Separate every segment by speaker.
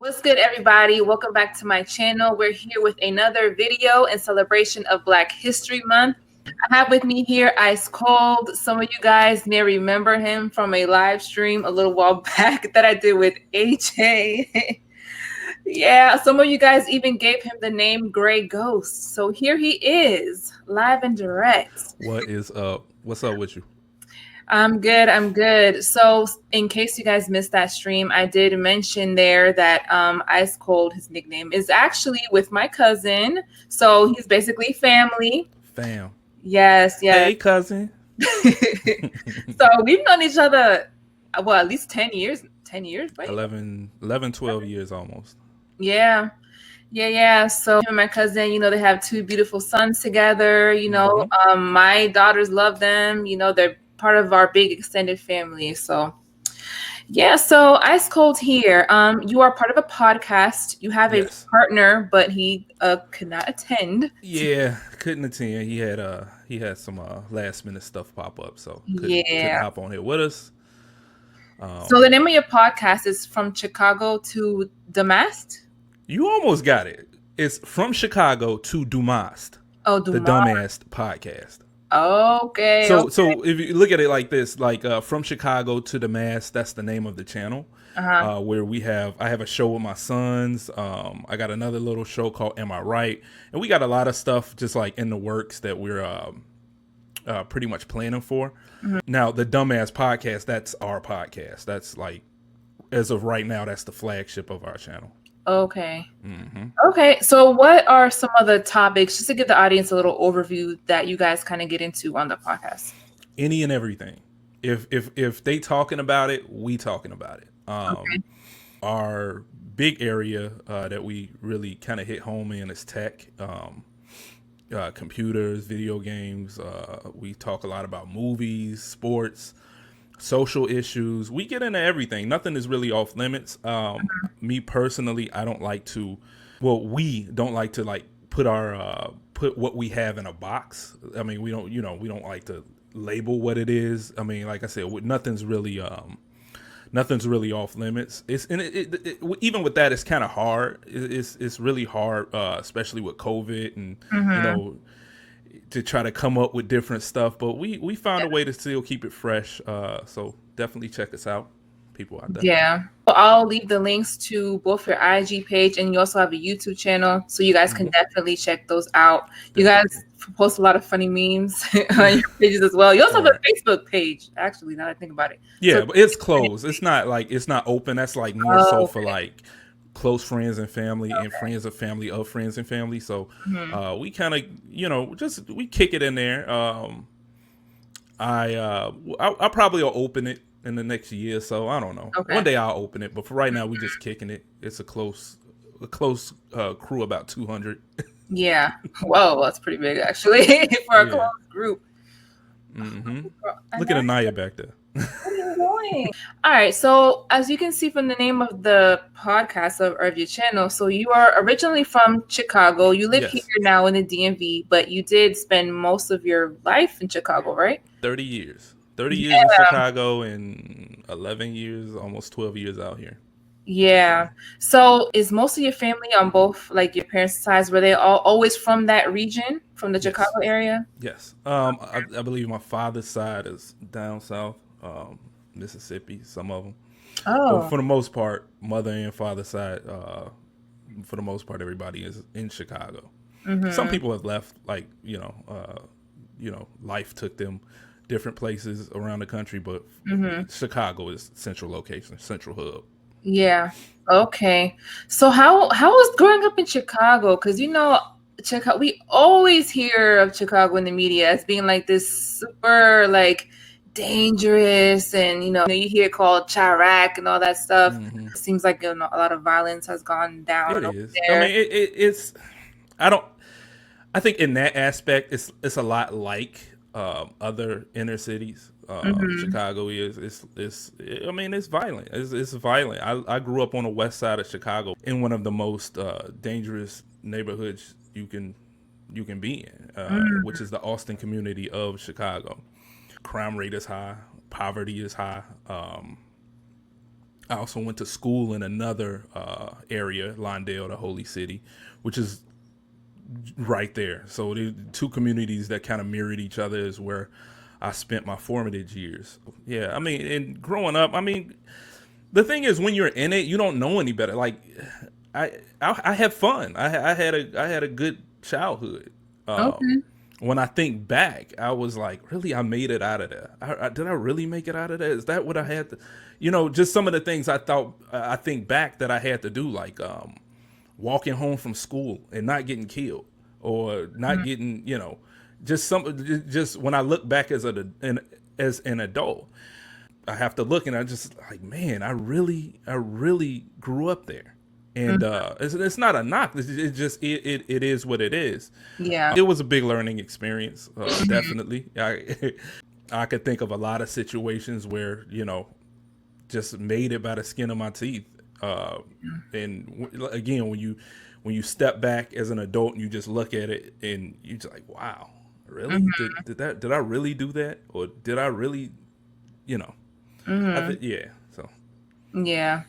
Speaker 1: What's good, everybody? Welcome back to my channel. We're here with another video in celebration of Black History Month. I have with me here Ice Cold. Some of you guys may remember him from a live stream a little while back that I did with AJ. Yeah, some of you guys even gave him the name Gray Ghost. So here he is, live and direct.
Speaker 2: What is up? What's up with you?
Speaker 1: I'm good. I'm good. So, in case you guys missed that stream, I did mention there that Ice Cold, his nickname, is actually with my cousin. So he's basically family.
Speaker 2: Fam.
Speaker 1: Yes, yes.
Speaker 2: Hey, cousin.
Speaker 1: So we've known each other, well, at least 10 years. 10 years, right?
Speaker 2: 11, 12 years almost.
Speaker 1: Yeah. Yeah. So him and my cousin, they have two beautiful sons together. My daughters love them. They're part of our big extended family. So yeah, so Ice Cold here. You are part of a podcast. You have a partner, but he could not attend.
Speaker 2: Yeah, couldn't attend. He had some last minute stuff pop up, so couldn't hop on here with us.
Speaker 1: So the name of your podcast is From Chicago to Dummast?
Speaker 2: You almost got it. It's From Chicago to Dummast.
Speaker 1: Oh,
Speaker 2: the Dummast podcast.
Speaker 1: Okay.
Speaker 2: So if you look at it like this, like From Chicago to Dummast, that's the name of the channel. Where I have a show with my sons. I got another little show called Am I Right? And we got a lot of stuff just like in the works that we're pretty much planning for. Now the Dummast podcast, that's our podcast. That's like, as of right now, that's the flagship of our channel.
Speaker 1: Okay. Okay. So what are some of the topics, just to give the audience a little overview, that you guys kind of get into on the podcast?
Speaker 2: Any and everything. If they talking about it, we talking about it. Okay. Our big area that we really kind of hit home in is tech, computers, video games. We talk a lot about movies, sports, social issues. We get into everything. Nothing is really off limits. Me personally, we don't like to like put what we have in a box. I mean, we don't like to label what it is. I mean, like I said, nothing's really off limits. Even with that, it's kind of hard. It's really hard, especially with COVID and to try to come up with different stuff, but we found a way to still keep it fresh. So definitely check us out, people out there.
Speaker 1: Yeah. I'll leave the links to both your IG page, and you also have a YouTube channel, so you guys can definitely check those out. You guys post a lot of funny memes on your pages as well. You also have a Facebook page, actually, now that I think about it.
Speaker 2: Yeah, but it's closed. It's not open. That's like more so for like close friends and family and friends of family of friends and family. So we kind of, we kick it in there. I probably will open it in the next year. So I don't know. Okay. One day I'll open it, but for right now, we just kicking it. It's a close crew, about 200.
Speaker 1: Yeah. Whoa, that's pretty big actually for a close group.
Speaker 2: Look at Anaya back there.
Speaker 1: What are you doing? All right, so as you can see from the name of the podcast of your channel, so you are originally from Chicago. You live here now in the DMV, but you did spend most of your life in Chicago, right?
Speaker 2: 30 years. 30 years in Chicago and 11 years, almost 12 years out here.
Speaker 1: Yeah. So is most of your family on both, like your parents' sides, were they always from that region, from the Chicago area?
Speaker 2: Yes. I believe my father's side is down south, Mississippi, some of them.
Speaker 1: Oh.
Speaker 2: But for the most part, mother and father's side, for the most part, everybody is in Chicago. Some people have left, like, life took them different places around the country, but Chicago is central location, central hub.
Speaker 1: Yeah. Okay. So how was growing up in Chicago? Because Chicago, we always hear of Chicago in the media as being like this super like dangerous, and you hear it called Chirac and all that stuff. It seems like a lot of violence has gone down.
Speaker 2: It is. There. I mean, it's. I think in that aspect, it's a lot like other inner cities. Chicago is. It's violent. It's violent. I grew up on the west side of Chicago in one of the most dangerous neighborhoods you can be in, which is the Austin community of Chicago. Crime rate is high. Poverty is high. I also went to school in another area, Lawndale, the Holy City, which is right there. So the two communities that kind of mirrored each other is where I spent my formative years. Yeah, I mean, and growing up, I mean, the thing is, when you're in it, you don't know any better. Like, I had fun. I had a good childhood.
Speaker 1: Okay.
Speaker 2: When I think back, I was like, really, I made it out of there. Did I really make it out of there? Is that what I had to, just some of the things I thought, I think back that I had to do, like walking home from school and not getting killed or not getting, just when I look back as as an adult, I have to look and I just like, man, I really grew up there. And it's not a knock. It's just it is what it is.
Speaker 1: Yeah.
Speaker 2: It was a big learning experience, definitely. I could think of a lot of situations where just made it by the skin of my teeth. Again, when you step back as an adult and you just look at it and you just like, wow, really? Did I really do that, or did I really, yeah. So
Speaker 1: Yeah.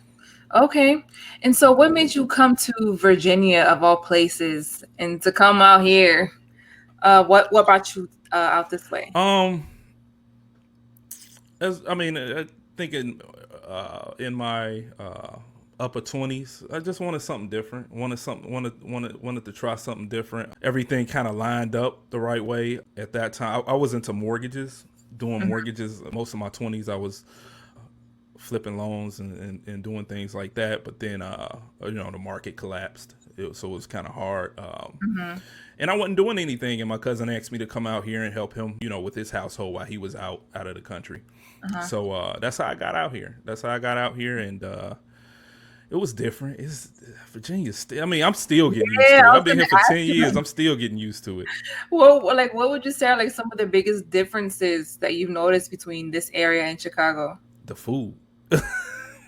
Speaker 1: Okay. And so what made you come to Virginia of all places and to come out here? What brought you out this way?
Speaker 2: I think in my upper 20s, I just wanted something different. Wanted to try something different. Everything kind of lined up the right way at that time. I was into mortgages, doing mortgages. Most of my 20s, I was flipping loans and doing things like that. But then, the market collapsed. So it was kind of hard. And I wasn't doing anything. And my cousin asked me to come out here and help him, with his household while he was out of the country. So that's how I got out here. And it was different. Virginia's still, I'm still getting used to it. I've been here for 10 years. I'm still getting used to it.
Speaker 1: Well, like, what would you say are like some of the biggest differences that you've noticed between this area and Chicago?
Speaker 2: The food.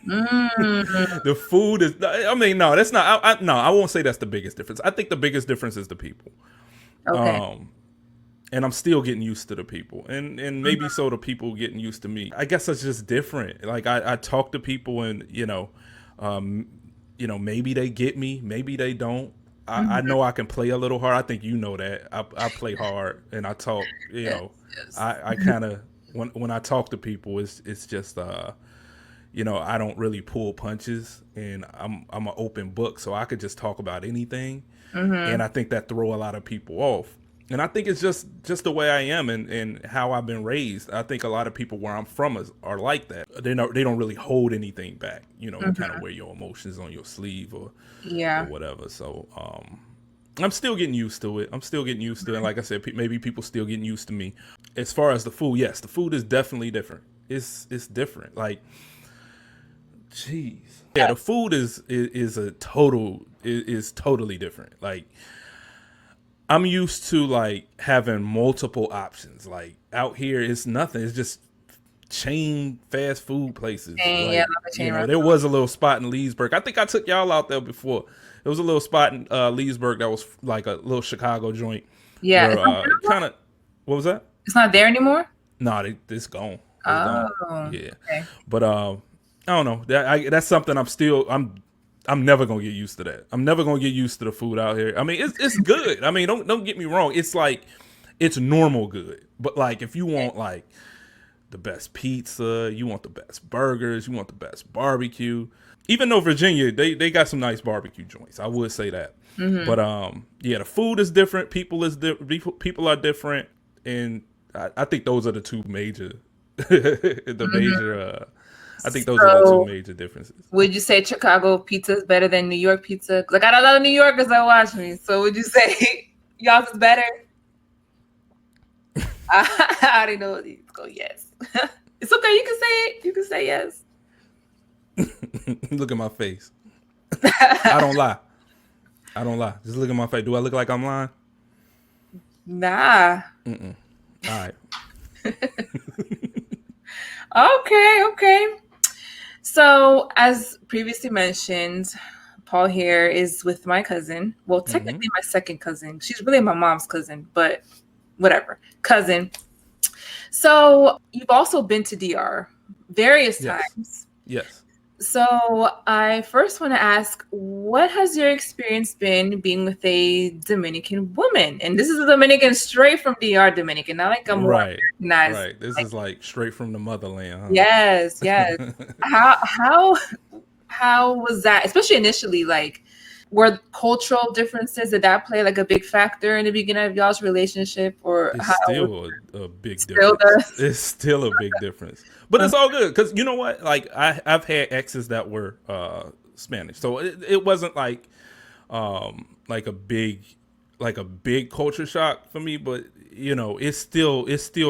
Speaker 2: The food is, no, that's not, I won't say that's the biggest difference. I think the biggest difference is the people.
Speaker 1: Okay.
Speaker 2: And I'm still getting used to the people, and maybe so the people getting used to me. I guess it's just different. Like I talk to people, and maybe they get me, maybe they don't. I know I can play a little hard. I think you know that. I play hard, and I talk. Yes. I kind of when I talk to people, it's just I don't really pull punches, and I'm an open book, so I could just talk about anything, and I think that throw a lot of people off. And I think it's just the way I am and how I've been raised. I think a lot of people where I'm from are like that. They don't really hold anything back. Kind of wear your emotions on your sleeve or whatever. So I'm still getting used to it. And like I said, maybe people still getting used to me. As far as the food, yes, the food is definitely different. It's different. Like, jeez, yeah, the food is totally different. Like, I'm used to like having multiple options. Like out here, it's nothing. It's just chain fast food places. There was a little spot in Leesburg. I think I took y'all out there before. There was a little spot in Leesburg that was like a little Chicago joint.
Speaker 1: Yeah.
Speaker 2: Kind of. What was that?
Speaker 1: It's not there anymore?
Speaker 2: No, it's gone.
Speaker 1: Gone.
Speaker 2: Yeah.
Speaker 1: Okay.
Speaker 2: But I don't know. That's something I'm never gonna get used to that. I'm never gonna get used to the food out here. It's good. Don't get me wrong. It's like it's normal good. But like if you want like the best pizza, you want the best burgers, you want the best barbecue. Even though Virginia, they got some nice barbecue joints. I would say that. But the food is different. People are different, and I think those are the two major I think those are the two major differences.
Speaker 1: Would you say Chicago pizza is better than New York pizza? Because I got a lot of New Yorkers that watch me. So would you say y'all's is better? I already know what these go. Yes. It's okay. You can say it. You can say yes.
Speaker 2: Look at my face. I don't lie. Just look at my face. Do I look like I'm lying?
Speaker 1: Nah.
Speaker 2: All right.
Speaker 1: Okay. So, as previously mentioned, Paul here is with my cousin. Well, technically my second cousin. She's really my mom's cousin, but whatever. Cousin. So, you've also been to DR various times.
Speaker 2: Yes.
Speaker 1: So I first want to ask, what has your experience been being with a Dominican woman? And this is a Dominican straight from DR Dominican, not like a more
Speaker 2: Right,
Speaker 1: Americanized.
Speaker 2: right. This
Speaker 1: Like,
Speaker 2: is like straight from the motherland,
Speaker 1: yes, yes.
Speaker 2: huh?
Speaker 1: How was that? Especially initially, like, were cultural differences, did that play like a big factor in the beginning of y'all's relationship, or
Speaker 2: It's
Speaker 1: how was
Speaker 2: still a big
Speaker 1: still
Speaker 2: difference.
Speaker 1: does?
Speaker 2: It's still a big difference, but it's all good because you know what? Like I've had exes that were Spanish, so it wasn't like a big culture shock for me. But you know, it still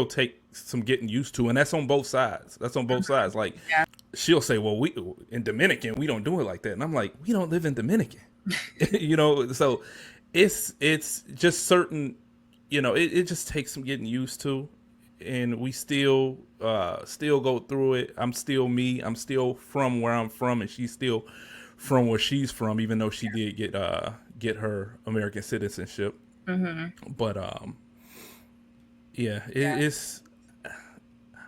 Speaker 2: takes some getting used to, and that's on both sides. That's on both sides. Like
Speaker 1: Yeah.
Speaker 2: she'll say, "Well, we in Dominican we don't do it like that," and I'm like, "We don't live in Dominican," you know. So it's just certain, you know, it just takes some getting used to, and we still go through it. I'm still me. I'm still from where I'm from, and she's still from where she's from, even though she did get her American citizenship.
Speaker 1: Mm-hmm.
Speaker 2: But yeah,
Speaker 1: Yeah.
Speaker 2: it's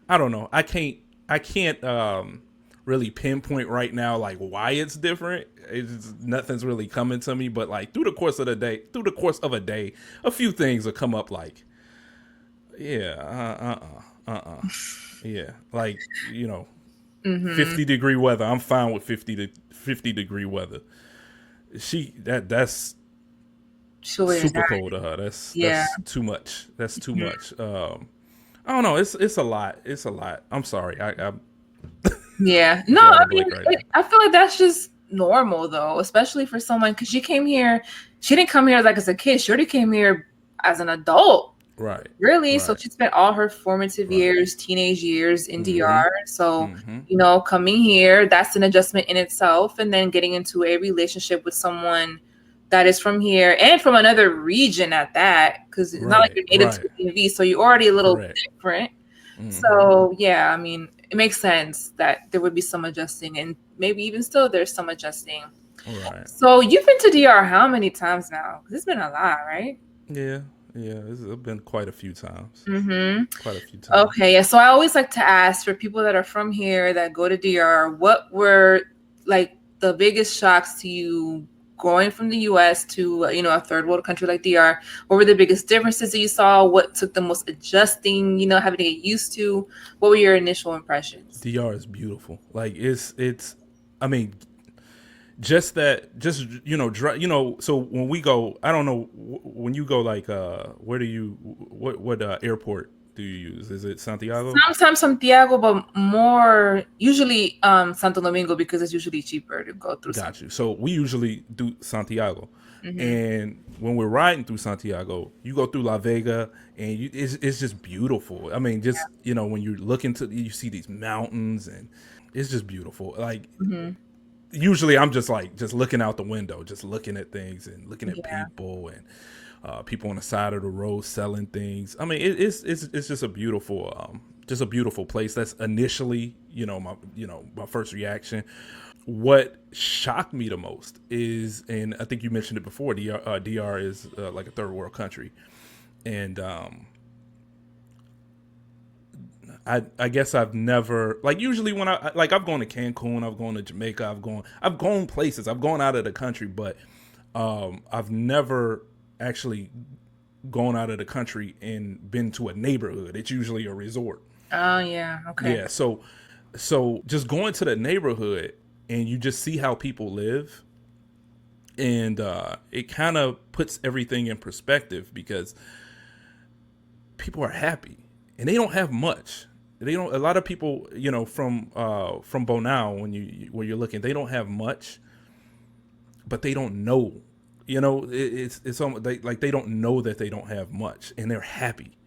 Speaker 2: I don't know. I can't really pinpoint right now like why it's different. It's nothing's really coming to me, but like through the course of a day, a few things will come up like, yeah, yeah, like you know,
Speaker 1: Mm-hmm.
Speaker 2: 50-degree weather. I'm fine with 50-degree weather. That's
Speaker 1: Sure is
Speaker 2: super
Speaker 1: not.
Speaker 2: cold to her. That's
Speaker 1: Yeah.
Speaker 2: that's too much. That's too
Speaker 1: Mhm.
Speaker 2: much. I don't know. It's a lot. It's a lot. I'm sorry. I'm
Speaker 1: Yeah. No, I
Speaker 2: drawing a
Speaker 1: mean,
Speaker 2: blank right now.
Speaker 1: I feel like that's just normal though, especially for someone because she came here. She didn't come here like as a kid. She already came here as an adult.
Speaker 2: Right.
Speaker 1: Really? So
Speaker 2: Right.
Speaker 1: she spent all her formative
Speaker 2: Right.
Speaker 1: years, teenage years in
Speaker 2: Mm-hmm.
Speaker 1: DR. So,
Speaker 2: Mm-hmm.
Speaker 1: coming here, that's an adjustment in itself. And then getting into a relationship with someone that is from here and from another region at that, because it's not like
Speaker 2: Right.
Speaker 1: you're native to
Speaker 2: Right.
Speaker 1: the DMV. So you're already a little
Speaker 2: Correct.
Speaker 1: different.
Speaker 2: Mm-hmm.
Speaker 1: So, yeah, I mean, it makes sense that there would be some adjusting and maybe even still there's some adjusting.
Speaker 2: Right.
Speaker 1: So you've been to DR how many times now? 'Cause it's been a lot, right?
Speaker 2: Yeah. Yeah. It's been quite a few times.
Speaker 1: Mm-hmm.
Speaker 2: Quite a few times.
Speaker 1: Okay, yeah. So I always like to ask for people that are from here that go to DR, what were like the biggest shocks to you going from the US to, a third world country like DR? What were the biggest differences that you saw? What took the most adjusting, having to get used to? What were your initial impressions?
Speaker 2: DR is beautiful. Like it's. I mean, just that. Just So when we go, I don't know when you go. Like, where do you? What airport do you use? Is it Santiago?
Speaker 1: Sometimes Santiago, but more usually Santo Domingo because it's usually cheaper to go through Santo.
Speaker 2: Got you. So we usually do Santiago,
Speaker 1: Mm-hmm.
Speaker 2: and when we're riding through Santiago, you go through La Vega, and it's just beautiful. I mean, just when you look into, you see these mountains, and it's just beautiful. Like
Speaker 1: Mm-hmm.
Speaker 2: usually, I'm just like just looking out the window, just looking at things and looking at
Speaker 1: Yeah.
Speaker 2: people and people on the side of the road selling things. I mean, it's just a beautiful place. That's initially my first reaction. What shocked me the most is, and I think you mentioned it before, DR is like a third world country, and I guess I've never, like, usually when I've gone to Cancun, I've gone to Jamaica, I've gone places, I've gone out of the country, but I've never actually gone out of the country and been to a neighborhood. It's usually a resort.
Speaker 1: Oh yeah. Okay.
Speaker 2: Yeah, so just going to the neighborhood and you just see how people live, and it kind of puts everything in perspective because people are happy and they don't have much. They don't. A lot of people, from Bonao, when you're looking, they don't have much, but they don't know. It's almost like they don't know that they don't have much, and they're happy.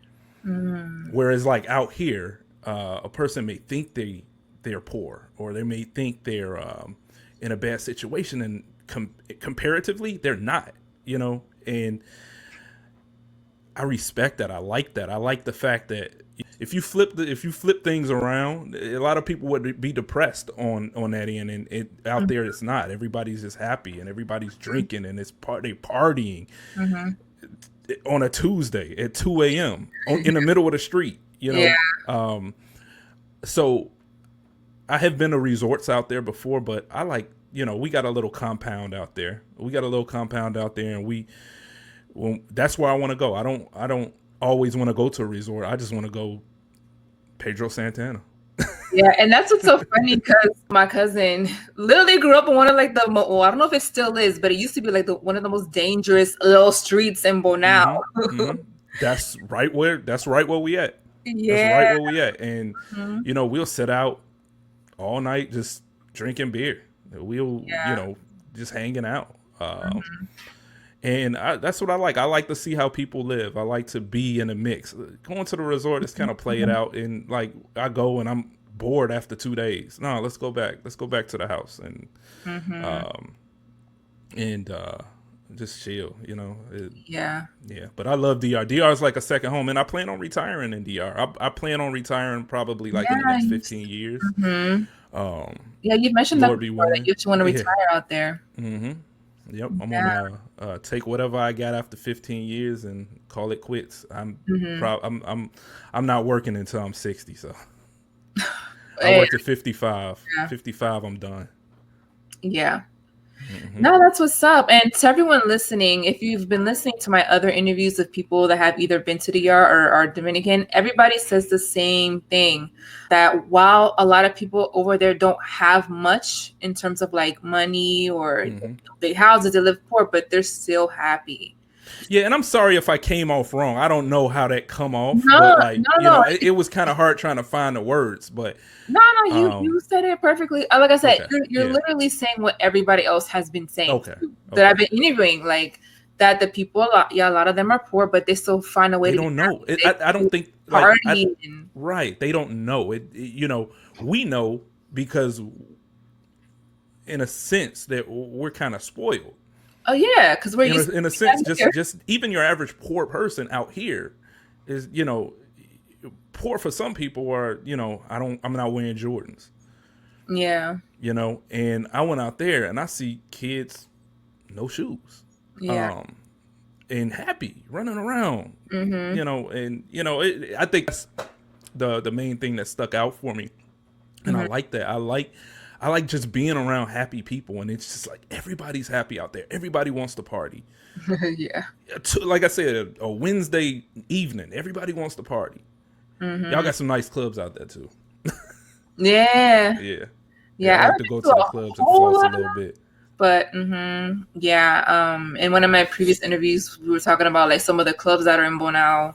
Speaker 1: Mm.
Speaker 2: Whereas like out here, a person may think they're poor, or they may think they're in a bad situation, and comparatively they're not. And I respect that. I like that. I like the fact that if you flip things around, a lot of people would be depressed on that end, and out there it's not. Everybody's just happy, and everybody's drinking, and they partying
Speaker 1: Mm-hmm.
Speaker 2: on a Tuesday at 2 a.m. In the middle of the street.
Speaker 1: Yeah.
Speaker 2: So I have been to resorts out there before, but I like, we got a little compound out there. And that's where I want to go. I don't always want to go to a resort. I just want to go Pedro Santana.
Speaker 1: Yeah, and that's what's so funny because my cousin literally grew up in one of like well, I don't know if it still is, but it used to be like one of the most dangerous little streets in Bonao.
Speaker 2: That's right where we at.
Speaker 1: Yeah.
Speaker 2: That's right where we at. And we'll sit out all night just drinking beer. We'll just hanging out. And that's what I like. I like to see how people live. I like to be in a mix. Going to the resort is kind of play it out. And like I go and I'm bored after 2 days. No, let's go back. Let's go back to the house and just chill. Yeah. But I love DR. DR is like a second home, and I plan on retiring in DR. I plan on retiring probably like in the next 15 years.
Speaker 1: Yeah, you mentioned that before, that you want to retire out there.
Speaker 2: Yep, I'm gonna take whatever I got after 15 years and call it quits. I'm not working until I'm 60, so I worked at 55. 55, I'm done.
Speaker 1: Yeah. No, that's what's up. And to everyone listening, if you've been listening to my other interviews with people that have either been to the DR or are Dominican, everybody says the same thing, that while a lot of people over there don't have much in terms of like money or big houses, they live poor, but they're still happy.
Speaker 2: Yeah, and I'm sorry if I came off wrong. I don't know how that come off, but like it was kind of hard trying to find the words. But
Speaker 1: you said it perfectly. Like I said, you're literally saying what everybody else has been saying that I've been interviewing. Like that, the people, a lot of them are poor, but they still find a way.
Speaker 2: They don't know. I don't think right. They don't know it. We know because, in a sense, that we're kind of spoiled.
Speaker 1: Oh yeah, because we're
Speaker 2: in a sense, just even your average poor person out here is, poor for some people are, I'm not wearing Jordans.
Speaker 1: Yeah.
Speaker 2: And I went out there and I see kids, no shoes.
Speaker 1: Yeah.
Speaker 2: And happy running around. I think that's the main thing that stuck out for me. And I like that. I like just being around happy people, and it's just like everybody's happy out there. Everybody wants to party.
Speaker 1: Yeah.
Speaker 2: Like I said, a Wednesday evening, everybody wants to party. Y'all got some nice clubs out there too.
Speaker 1: Yeah.
Speaker 2: I like to go to the clubs and floss a little bit.
Speaker 1: But in one of my previous interviews, we were talking about like some of the clubs that are in Bonao.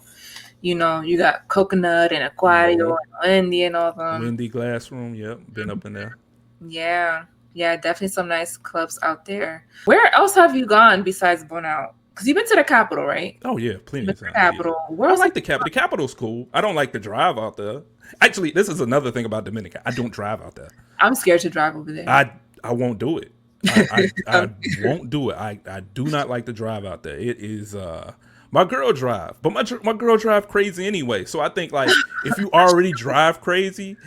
Speaker 1: You got Coconut and Aquario and Wendy and all of them.
Speaker 2: Wendy Glass Room, yep, been up in there.
Speaker 1: Yeah, definitely some nice clubs out there. Where else have you gone besides Bonao? Because you've been to the Capitol, right?
Speaker 2: Oh yeah, plenty of times.
Speaker 1: Capitol.
Speaker 2: Yeah. I like the Capitol. The Capitol's cool. I don't like to drive out there. Actually, this is another thing about Dominica. I don't drive out there.
Speaker 1: I'm scared to drive over there.
Speaker 2: I won't do it. I won't do it. I do not like to drive out there. It is my girl drive, but my girl drive crazy anyway. So I think like if you already drive crazy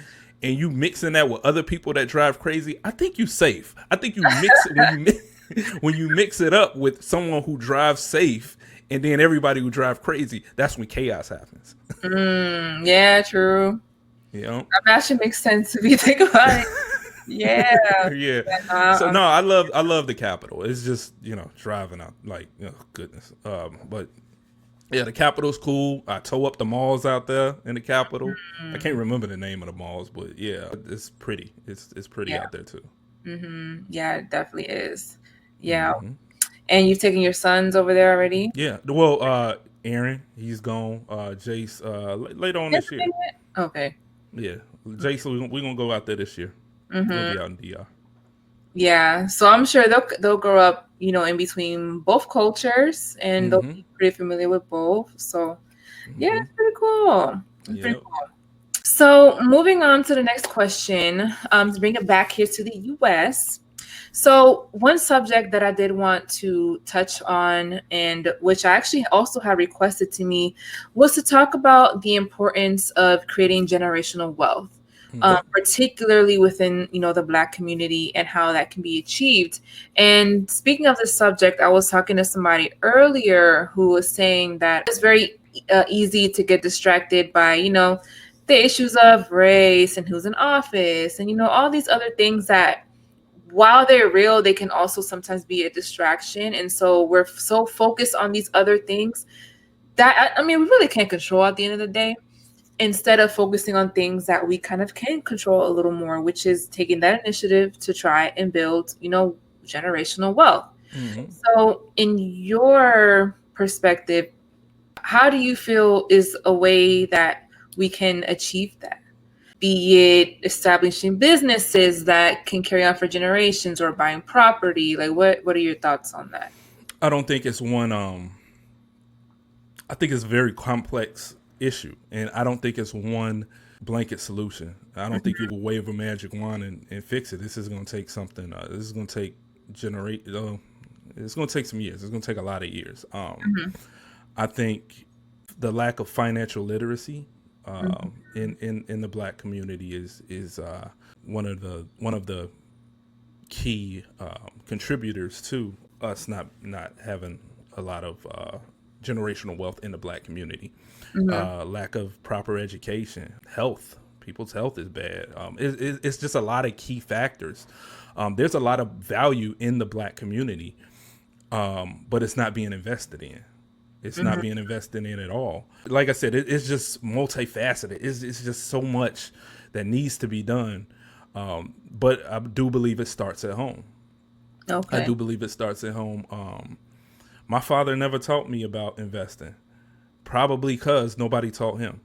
Speaker 2: and you mixing that with other people that drive crazy, I think you safe. I think you mix it when you mix it up with someone who drives safe and then everybody who drive crazy, that's when chaos happens.
Speaker 1: Yeah, true.
Speaker 2: That
Speaker 1: actually makes sense if you think about it. Yeah.
Speaker 2: So no, I love the Capitol. It's just driving out like goodness. But yeah, the Capitol's cool. I tow up the malls out there in the Capitol. I can't remember the name of the malls, but yeah, it's pretty. It's pretty out there too.
Speaker 1: Yeah, it definitely is. Yeah. And you've taken your sons over there already? Yeah.
Speaker 2: Well, Aaron, he's gone. Jace, later on this year.
Speaker 1: Okay.
Speaker 2: Yeah, Jace, we're gonna go out there this year. We'll be out in DR.
Speaker 1: Yeah, so I'm sure they'll grow up, in between both cultures, and they'll be pretty familiar with both. So, yeah, it's pretty cool. Pretty cool. So, moving on to the next question, to bring it back here to the U.S. So, one subject that I did want to touch on, and which I actually also had requested to me, was to talk about the importance of creating generational wealth. Particularly within, the Black community and how that can be achieved. And speaking of this subject, I was talking to somebody earlier who was saying that it's very easy to get distracted by, the issues of race and who's in office and, all these other things that, while they're real, they can also sometimes be a distraction. And so we're so focused on these other things that, I mean, we really can't control at the end of the day, instead of focusing on things that we kind of can control a little more, which is taking that initiative to try and build, generational wealth.
Speaker 2: Mm-hmm.
Speaker 1: So in your perspective, how do you feel is a way that we can achieve that? Be it establishing businesses that can carry on for generations, or buying property. Like, what are your thoughts on that?
Speaker 2: I don't think it's one. I think it's a very complex issue, and I don't think it's one blanket solution. I don't think you will wave a magic wand and fix it. This is going to take something. This is going to take generate. It's going to take some years. It's going to take a lot of years. I think the lack of financial literacy in the Black community is one of the key contributors to us not having a lot of generational wealth in the Black community. Lack of proper education, health. People's health is bad. It's just a lot of key factors. There's a lot of value in the Black community, but it's not being invested in. It's not being invested in at all. Like I said, it's just multifaceted. It's just so much that needs to be done. But I do believe it starts at home.
Speaker 1: Okay.
Speaker 2: I do believe it starts at home. My father never taught me about investing, probably because nobody taught him.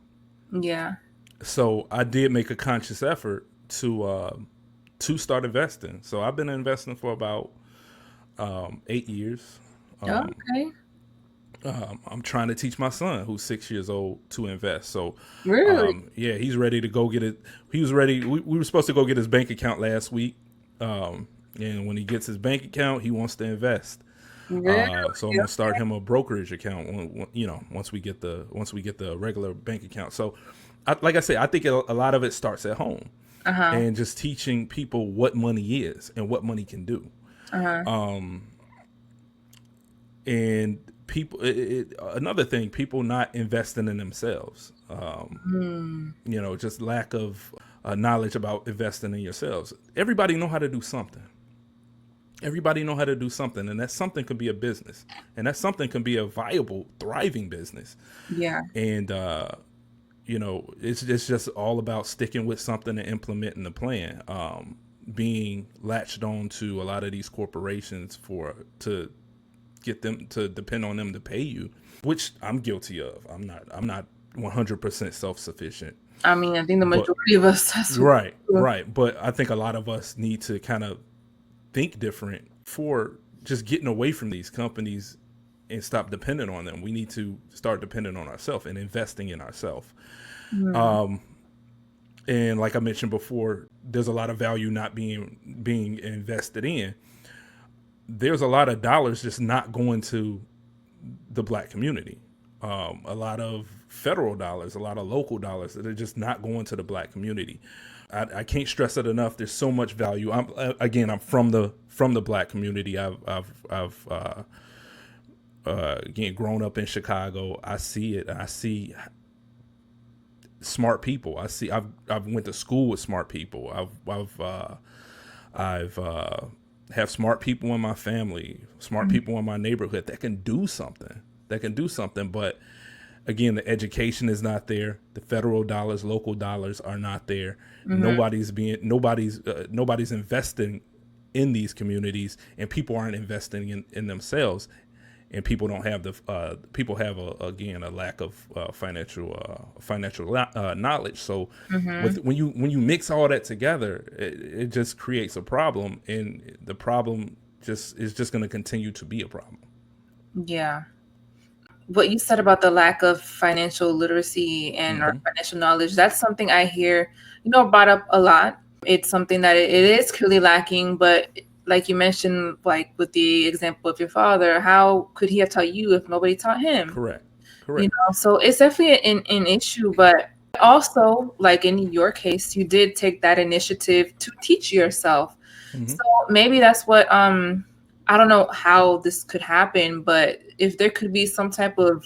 Speaker 1: Yeah.
Speaker 2: So I did make a conscious effort to start investing. So I've been investing for about 8 years.
Speaker 1: Okay.
Speaker 2: I'm trying to teach my son, who's 6 years old, to invest. So,
Speaker 1: Really?
Speaker 2: yeah, he's ready to go get it. He was ready. We were supposed to go get his bank account last week, and when he gets his bank account, he wants to invest.
Speaker 1: Really?
Speaker 2: So I'm gonna start him a brokerage account. Once we get the regular bank account. So, like I said, I think a lot of it starts at home, and just teaching people what money is and what money can do. And people, another thing, people not investing in themselves. Just lack of knowledge about investing in yourselves. Everybody know how to do something. Everybody know how to do something, and that something could be a business, and that something can be a viable, thriving business.
Speaker 1: Yeah.
Speaker 2: And it's just all about sticking with something and implementing the plan. Being latched on to a lot of these corporations to get them to depend on them to pay you, which I'm guilty of. I'm not 100% self-sufficient.
Speaker 1: I mean, I think the majority of us.
Speaker 2: Right. But I think a lot of us need to kind of think different for just getting away from these companies and stop depending on them. We need to start depending on ourselves and investing in ourselves. And like I mentioned before, there's a lot of value not being invested in. There's a lot of dollars just not going to the Black community. A lot of federal dollars, a lot of local dollars that are just not going to the Black community. I can't stress it enough. There's so much value. I'm from the Black community. I've again grown up in Chicago. I see it. I see smart people. I've went to school with smart people. I've have smart people in my family, smart people in my neighborhood that can do something. But again, the education is not there. The federal dollars, local dollars are not there. Nobody's investing in these communities, and people aren't investing in themselves. And people don't have people have a lack of financial knowledge. So when you mix all that together, it just creates a problem, and the problem is just going to continue to be a problem.
Speaker 1: Yeah. What you said about the lack of financial literacy and or financial knowledge, that's something I hear, brought up a lot. It's something that it is clearly lacking, but like you mentioned, like with the example of your father, how could he have taught you if nobody taught him?
Speaker 2: Correct.
Speaker 1: So it's definitely an issue, but also, like in your case, you did take that initiative to teach yourself. So maybe that's what, I don't know how this could happen, but if there could be some type of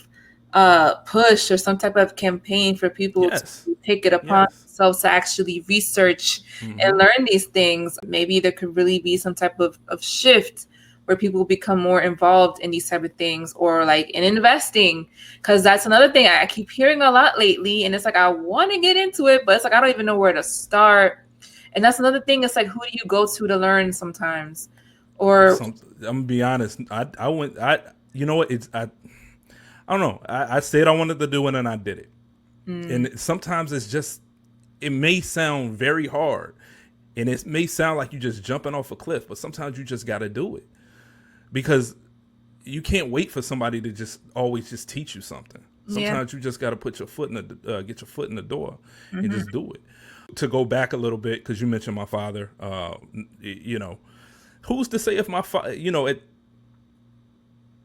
Speaker 1: push or some type of campaign for people to take it upon
Speaker 2: Yes.
Speaker 1: themselves to actually research and learn these things, maybe there could really be some type of shift where people become more involved in these type of things, or like in investing, because that's another thing I keep hearing a lot lately, and it's like I want to get into it, but it's like I don't even know where to start. And that's another thing, it's like, who do you go to learn sometimes? Or
Speaker 2: I'm gonna be honest. I went. You know what? I don't know. I said I wanted to do it, and I did it. And sometimes it's just, it may sound very hard, and it may sound like you're just jumping off a cliff, but sometimes you just got to do it, because you can't wait for somebody to just always just teach you something. Sometimes you just got to put your foot in the get your foot in the door and just do it. To go back a little bit, because you mentioned my father, you know, who's to say if my father, you know, at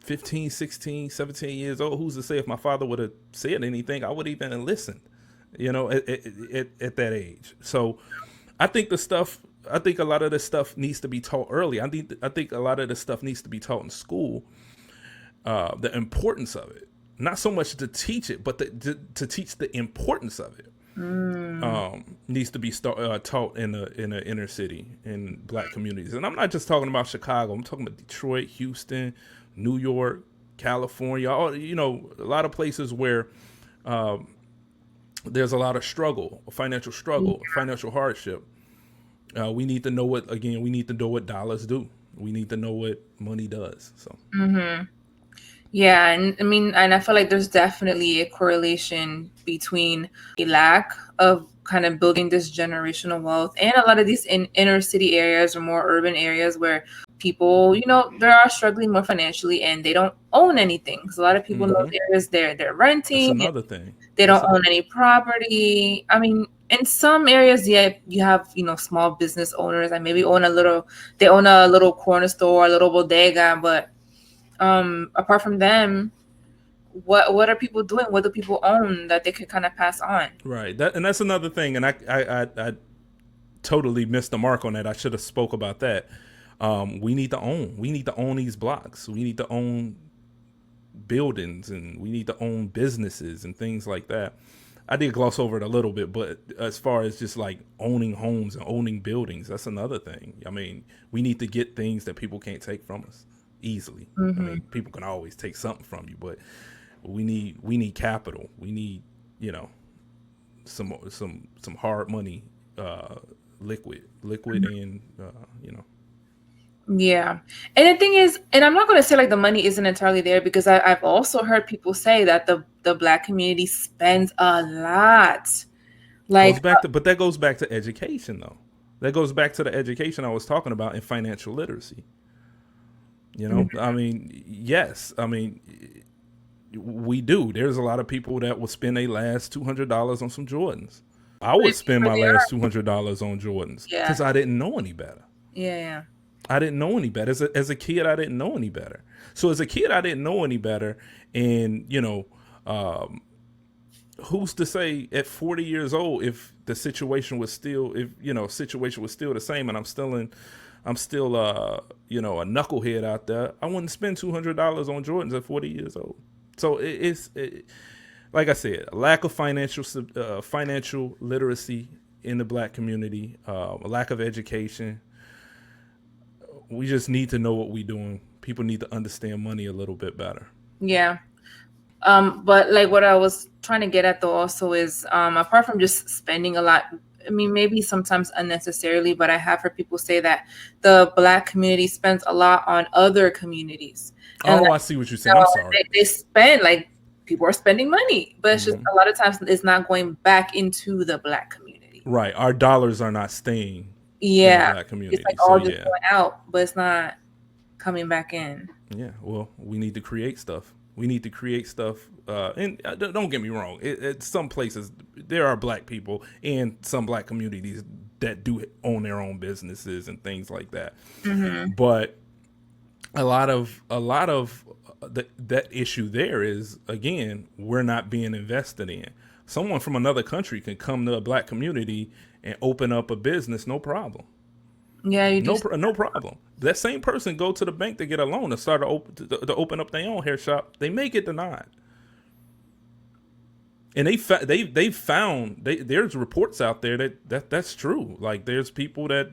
Speaker 2: 15, 16, 17 years old, who's to say if my father would have said anything, I would even listen, you know, at that age. So I think a lot of this stuff needs to be taught early. I think a lot of this stuff needs to be taught in school, the importance of it. Not so much to teach it, but to teach the importance of it. Needs to be taught in the inner city, in black communities. And I'm not just talking about Chicago. I'm talking about Detroit, Houston, New York, California, all, you know, a lot of places where there's a lot of financial struggle, financial hardship. We need to know we need to know what dollars do. We need to know what money does. So.
Speaker 1: Yeah, and I mean, and I feel like there's definitely a correlation between a lack of kind of building this generational wealth and a lot of these inner city areas or more urban areas where people, you know, they are struggling more financially and they don't own anything. Because a lot of people in those areas, they're renting.
Speaker 2: That's another thing.
Speaker 1: They don't own any property. I mean, in some areas, yeah, you have, you know, small business owners and maybe they own a little corner store, a little bodega, but apart from them, what are people doing? What do people own that they could kind of pass on?
Speaker 2: Right. That's another thing. And I totally missed the mark on that. I should have spoke about that. We need to own these blocks. We need to own buildings, and we need to own businesses and things like that. I did gloss over it a little bit, but as far as just like owning homes and owning buildings, that's another thing. I mean, we need to get things that people can't take from us easily. I mean, people can always take something from you, but we need capital. We need, you know, some hard money, liquid and you know.
Speaker 1: Yeah. And the thing is, and I'm not going to say like the money isn't entirely there, because I've also heard people say that the black community spends a lot. Like,
Speaker 2: but that goes back to education, though. That goes back to the education I was talking about in financial literacy. You know, I mean, yes, I mean, we do. There's a lot of people that will spend their last $200 on some Jordans. I would spend my last $200 on Jordans because I didn't know any better.
Speaker 1: Yeah.
Speaker 2: I didn't know any better. As a kid, I didn't know any better. So as a kid, I didn't know any better. And, you know, who's to say at 40 years old if the situation was still, the same, and I'm still you know, a knucklehead out there, I wouldn't spend $200 on Jordans at 40 years old. So it's like I said, a lack of financial literacy in the black community, a lack of education. We just need to know what we're doing. People need to understand money a little bit better.
Speaker 1: Yeah. But like what I was trying to get at though also is, apart from just spending a lot, I mean, maybe sometimes unnecessarily, but I have heard people say that the black community spends a lot on other communities. And
Speaker 2: I see what you're saying. I'm sorry.
Speaker 1: They spend, like, people are spending money, but it's just a lot of times it's not going back into the black community.
Speaker 2: Right. Our dollars are not staying in the black community.
Speaker 1: It's like all just going out, but it's not coming back in.
Speaker 2: Yeah. Well, we need to create stuff. And don't get me wrong. At some places, there are black people and some black communities that do own their own businesses and things like that. But a lot of that issue there is, again, we're not being invested in. Someone from another country can come to a black community and open up a business, no problem.
Speaker 1: Yeah,
Speaker 2: no problem. That same person go to the bank to get a loan to start to open up their own hair shop. They may get denied. And there's reports out there that's true. Like there's people that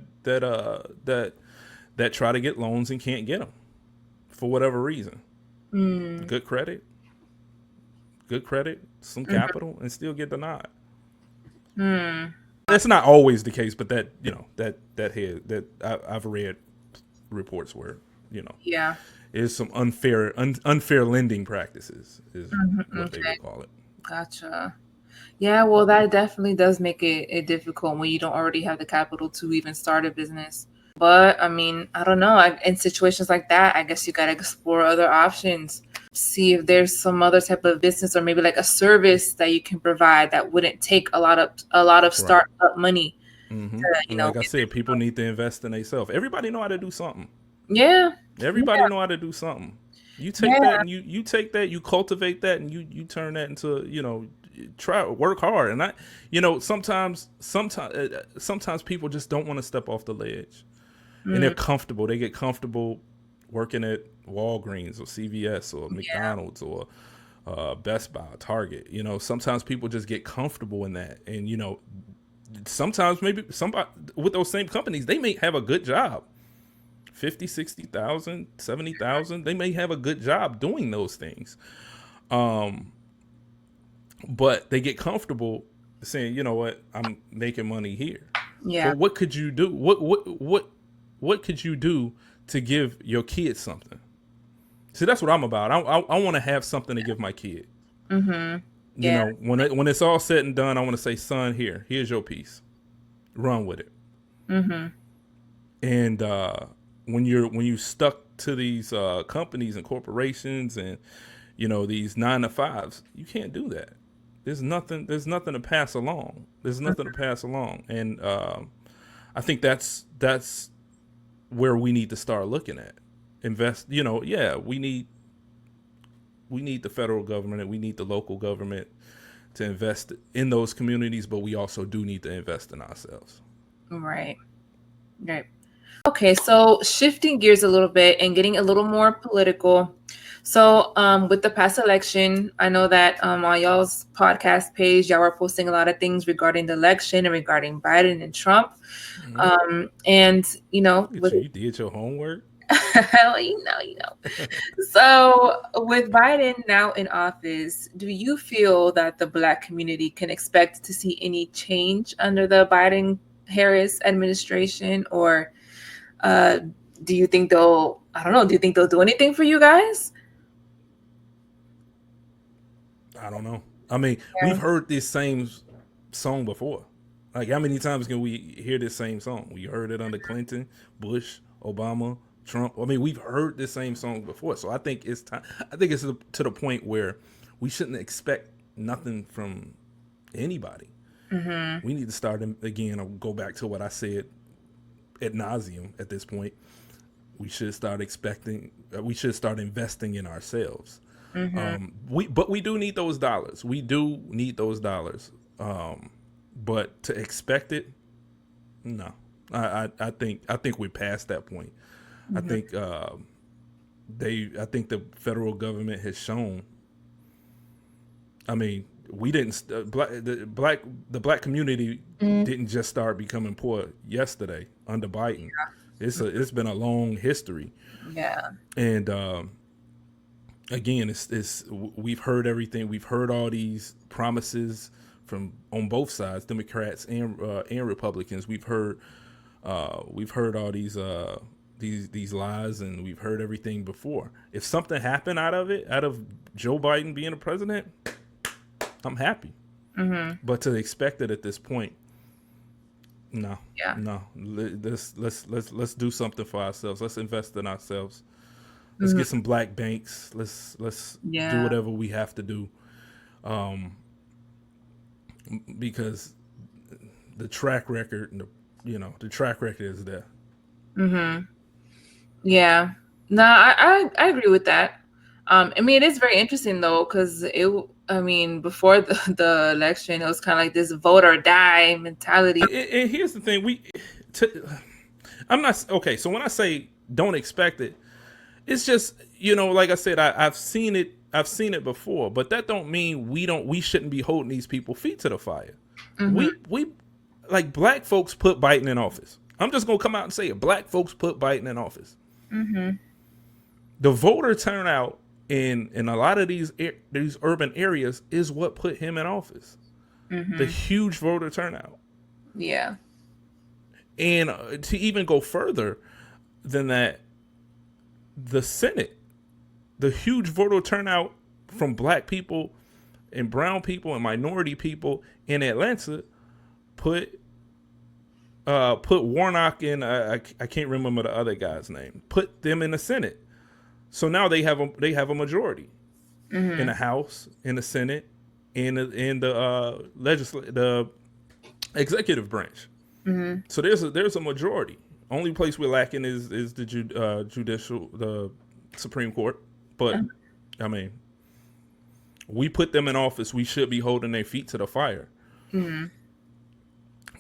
Speaker 2: try to get loans and can't get them for whatever reason.
Speaker 1: Mm.
Speaker 2: Good credit, some
Speaker 1: Mm-hmm.
Speaker 2: capital, and still get denied.
Speaker 1: Mm.
Speaker 2: That's not always the case, but I've read reports where
Speaker 1: Yeah.
Speaker 2: is some unfair lending practices is
Speaker 1: Mm-hmm.
Speaker 2: what they
Speaker 1: Okay.
Speaker 2: would call it.
Speaker 1: Gotcha. Yeah, well, that definitely does make it difficult when you don't already have the capital to even start a business. But I mean, I don't know. In situations like that, I guess you gotta explore other options. See if there's some other type of business or maybe like a service that you can provide that wouldn't take a lot of
Speaker 2: Right.
Speaker 1: startup money
Speaker 2: Mm-hmm.
Speaker 1: to,
Speaker 2: And like I
Speaker 1: get
Speaker 2: said,
Speaker 1: things
Speaker 2: people
Speaker 1: going.
Speaker 2: need to invest in themselves. Everybody know how to do something.
Speaker 1: Yeah.
Speaker 2: Everybody know how to do something. You take that
Speaker 1: Yeah.
Speaker 2: and you cultivate that and you turn that into try work hard. And sometimes people just don't want to step off the ledge, and they're
Speaker 1: Mm,
Speaker 2: comfortable. They get comfortable working at Walgreens or CVS or
Speaker 1: yeah.
Speaker 2: McDonald's or Best Buy, Target. Sometimes people just get comfortable in that, and sometimes maybe somebody with those same companies, they may have a good job. 50, 60,000, 70,000. They may have a good job doing those things. But they get comfortable saying, you know what, I'm making money here.
Speaker 1: Yeah.
Speaker 2: But what could you do? What could you do to give your kids something? See, that's what I'm about. I want to have something to give my kid.
Speaker 1: Mm-hmm. Yeah.
Speaker 2: When it's all said and done, I want to say, son, here's your piece. Run with it.
Speaker 1: Mm-hmm.
Speaker 2: And when you stuck to these companies and corporations and these 9 to 5s, you can't do that. There's nothing to pass along. There's nothing to pass along, and I think that's where we need to start looking at invest. Yeah, we need the federal government and we need the local government to invest in those communities, but we also do need to invest in ourselves.
Speaker 1: Right. Right. Okay, so shifting gears a little bit and getting a little more political. So, with the past election, I know that on y'all's podcast page, y'all were posting a lot of things regarding the election and regarding Biden and Trump.
Speaker 2: Mm-hmm.
Speaker 1: And
Speaker 2: Look at
Speaker 1: with
Speaker 2: you. You did your homework.
Speaker 1: well, So, with Biden now in office, do you feel that the Black community can expect to see any change under the Biden-Harris administration, or uh, do you think they'll? I don't know. Do you think they'll do anything for you guys?
Speaker 2: I don't know. I mean, we've heard this same song before. Like, how many times can we hear this same song? We heard it under Clinton, Bush, Obama, Trump. I mean, we've heard this same song before. So I think it's time. I think it's to the point where we shouldn't expect nothing from anybody.
Speaker 1: Mm-hmm.
Speaker 2: We need to start again. I'll go back to what I said ad nauseum. At this point, we should start expecting. We should start investing in ourselves.
Speaker 1: Mm-hmm.
Speaker 2: But we do need those dollars. We do need those dollars. But to expect it, no. I think we're past that point. I
Speaker 1: Mm-hmm.
Speaker 2: think I think the federal government has shown. I mean, we didn't the black community didn't just start becoming poor yesterday under Biden. It's been a long history,
Speaker 1: Yeah.
Speaker 2: and again, it's we've heard everything. We've heard all these promises from on both sides, Democrats and Republicans. We've heard all these lies, and we've heard everything before. If something happened out of Joe Biden being a president, I'm happy.
Speaker 1: Mm-hmm.
Speaker 2: But to expect it at this point, no,
Speaker 1: Yeah.
Speaker 2: no. Let's do something for ourselves. Let's invest in ourselves. Let's
Speaker 1: Mm-hmm.
Speaker 2: get some black banks. Let's do
Speaker 1: Yeah.
Speaker 2: whatever we have to do, because the track record, the track record is there.
Speaker 1: Mm-hmm. Yeah. No, I agree with that. I mean, it is very interesting though, because I mean, before the election, it was kind of like this vote or die mentality.
Speaker 2: And here's the thing: I'm not okay. So when I say don't expect it, it's just like I said, I've seen it. I've seen it before, but that don't mean we shouldn't be holding these people feet to the fire.
Speaker 1: Mm-hmm.
Speaker 2: We like black folks put Biden in office. I'm just gonna come out and say it. Black folks put Biden in office.
Speaker 1: Mm-hmm.
Speaker 2: The voter turnout in a lot of these urban areas is what put him in office.
Speaker 1: Mm-hmm.
Speaker 2: The huge voter turnout.
Speaker 1: Yeah.
Speaker 2: And to even go further than that, the Senate, the huge voter turnout from black people and brown people and minority people in Atlanta put Warnock in, I can't remember the other guy's name, put them in the Senate. So now they have a majority in the House, in the Senate, in the the executive branch.
Speaker 1: Mm-hmm.
Speaker 2: So there's a majority. Only place we're lacking is the judicial, the Supreme Court. But I mean, we put them in office. We should be holding their feet to the fire.
Speaker 1: Mm-hmm.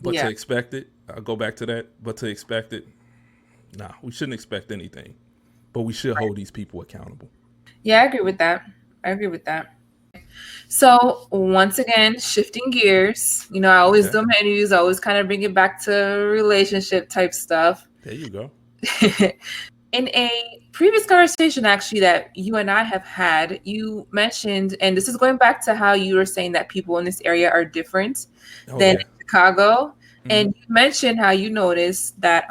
Speaker 2: But
Speaker 1: Yeah.
Speaker 2: to expect it, I'll go back to that. But to expect it, nah, we shouldn't expect anything. But we should hold these people accountable.
Speaker 1: Yeah, I agree with that. So once again, shifting gears, I always do my interviews, I always kind of bring it back to relationship type stuff.
Speaker 2: There you go.
Speaker 1: In a previous conversation, actually, that you and I have had, you mentioned, and this is going back to how you were saying that people in this area are different than in Chicago. Mm-hmm. And you mentioned how you noticed that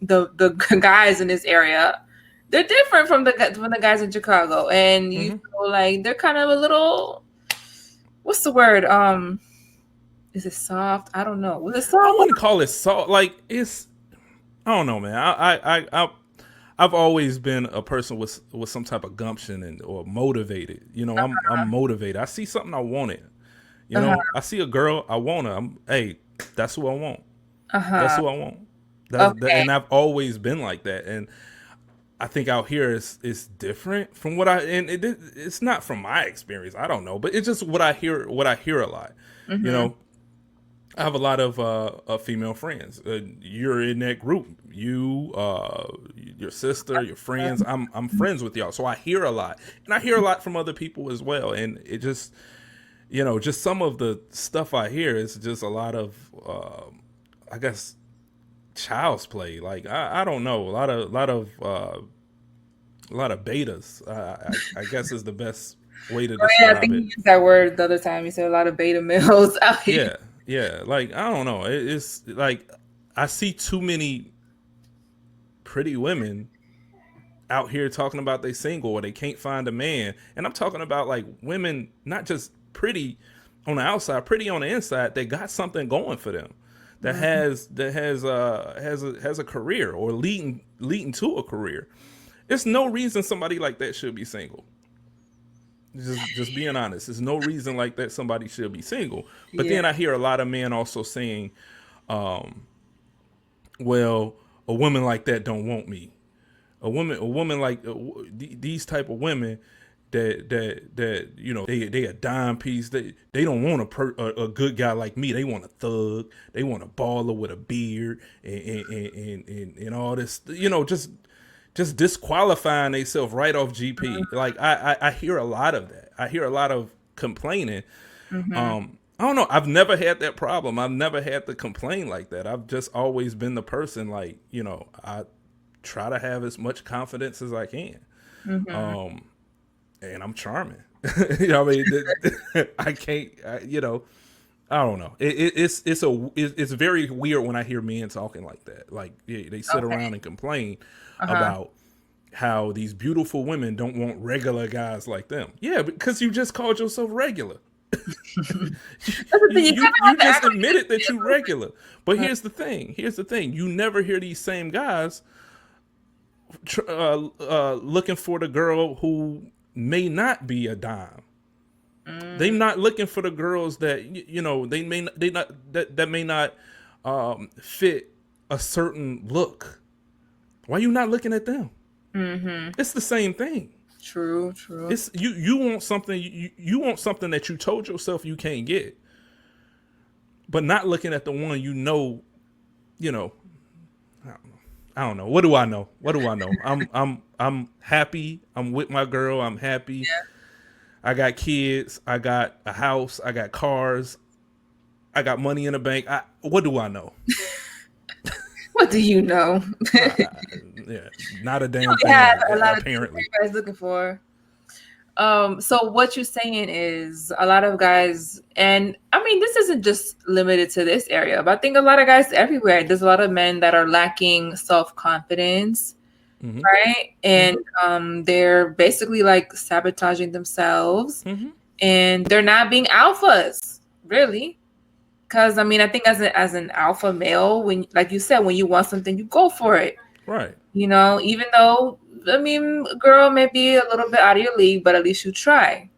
Speaker 1: the guys in this area, they're different from the guys in Chicago, and you feel like they're kind of a little, what's the word? Is it soft? I don't know. Was it soft?
Speaker 2: I wouldn't call it soft. Like it's, I don't know, man. I've always been a person with some type of gumption or motivated. I'm motivated. I see something, I want it. I see a girl, I want her. Hey, that's who I want. That's who I want. And I've always been like that. And I think out here it's different from what it's not from my experience. I don't know, but it's just what I hear a lot. Mm-hmm. I have a lot of female friends. You're in that group. You, your sister, your friends. I'm friends with y'all, so I hear a lot, and I hear a lot from other people as well. And it just, just some of the stuff I hear is just a lot of, I guess, child's play. Like I don't know, a lot of betas. I guess is the best way to describe it.
Speaker 1: I think you used that word the other time. You said a lot of beta males out here.
Speaker 2: Yeah. Like I don't know. It's like I see too many pretty women out here talking about they single or they can't find a man, and I'm talking about like women not just pretty on the outside, pretty on the inside. They got something going for them. That has a career or leading to a career. There's no reason somebody like that should be single. Just being honest, there's no reason like that somebody should be single. But then I hear a lot of men also saying, "Well, a woman like that don't want me. A woman like these type of women." That they a dime piece. They don't want a good guy like me. They want a thug. They want a baller with a beard and all this. Just disqualifying themselves right off GP. Like I hear a lot of that. I hear a lot of complaining. I don't know. I've never had that problem. I've never had to complain like that. I've just always been the person like I try to have as much confidence as I can. And I'm charming. I mean, I can't. I don't know. It's very weird when I hear men talking like that. Like they sit around and complain about how these beautiful women don't want regular guys like them. Yeah, because you just called yourself regular. you just admitted that you're regular. But here's the thing. You never hear these same guys looking for the girl who may not be a dime. They're not looking for the girls that that may not fit a certain look. Why are you not looking at them? It's the same thing.
Speaker 1: True.
Speaker 2: It's you want something. You want something that you told yourself you can't get, but not looking at the one I don't know. What do I know? I'm happy. I'm with my girl. I'm happy. I got kids, I got a house, I got cars, I got money in the bank. What do I know?
Speaker 1: What do you know?
Speaker 2: Yeah, not a damn
Speaker 1: You have
Speaker 2: thing.
Speaker 1: a lot of things
Speaker 2: Apparently,
Speaker 1: that you guys looking for. So what you're saying is a lot of guys, and I mean, this isn't just limited to this area, but I think a lot of guys everywhere, there's a lot of men that are lacking self-confidence,
Speaker 2: mm-hmm.
Speaker 1: right? And
Speaker 2: Mm-hmm.
Speaker 1: they're basically like sabotaging themselves,
Speaker 2: Mm-hmm.
Speaker 1: and they're not being alphas, really. Because I mean, I think as an alpha male, when like you said, when you want something, you go for it.
Speaker 2: Right.
Speaker 1: You know, even though I mean, girl may be a little bit out of your league, but at least you try.